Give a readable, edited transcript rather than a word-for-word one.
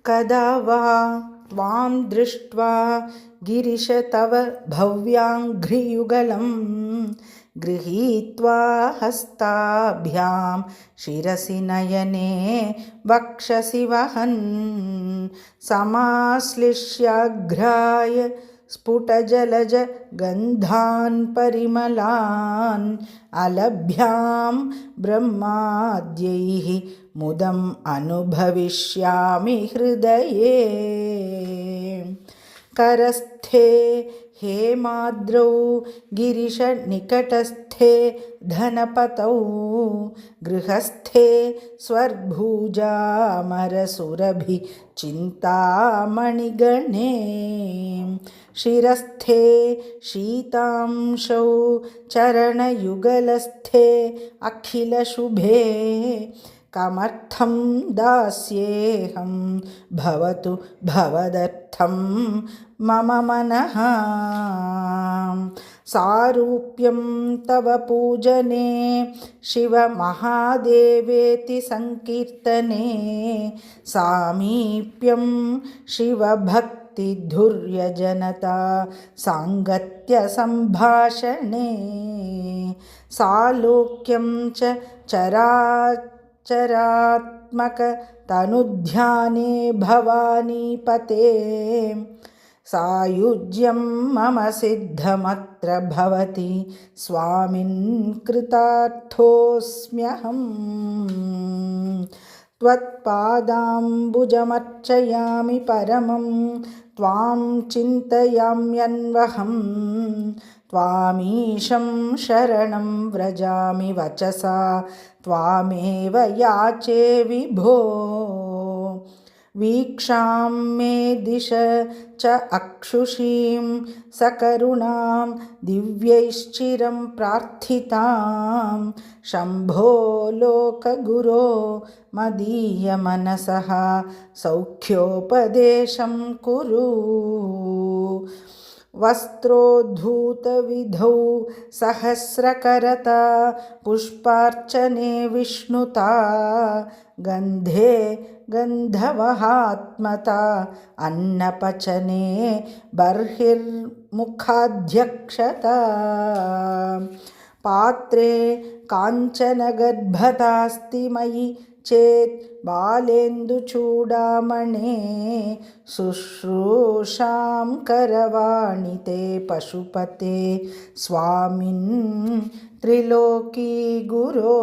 कदा वा त्वां दृष्ट्वा गिरिश तव भव्याङ्घ्रियुगलं गृहीत्वा हस्ताभ्यां शिरसि नयने वक्षसि वहन् समाश्लिष्याघ्राय स्फुटजलज गन्धान् परिमलान् अलभ्यां ब्रह्माद्यैः मुदम् अनुभविष्यामि हृदये। करस्थे हेमाद्रौ गिरिशनिकटस्थे धनपतौ गृहस्थे स्वर्भुजामरसुरभि चिन्तामणिगणे शिरस्थे शीतांशौ चरणयुगलस्थे अखिलशुभे कमर्थं दास्येऽहं भवतु भवदर्थं मम मनः सारूप्यं तव पूजने शिवमहादेवेति संकीर्तने सामीप्यं शिवभक्तिधुर्यजनता साङ्गत्य सम्भाषणे सालोक्यं च चरात्मक तनुध्याने भवानीपते सायुज्यं मम सिद्धमत्र भवति स्वामिन् कृतार्थोऽस्म्यहम् त्वत्पादाम्बुजमर्चयामि परमं त्वां चिन्तयाम्यन्वहं त्वामीशं शरणं व्रजामि वचसा त्वामेव याचे विभो वीक्षां मे दिश च अक्षुषीं सकरुणां दिव्यैश्चिरं प्रार्थितां शम्भो लोकगुरो मदीयमनसः सौख्योपदेशं कुरु वस्त्रोद्धूतविधौ सहस्रकरता पुष्पार्चने विष्णुता गन्धे गन्धवहात्मता अन्नपचने बर्हिर्मुखाध्यक्षता पात्रे काञ्चनगर्भतास्ति मयि चेत् बालेन्दुचूडामणे शुश्रूषां करवाणि ते पशुपते स्वामिन् त्रिलोकी गुरो।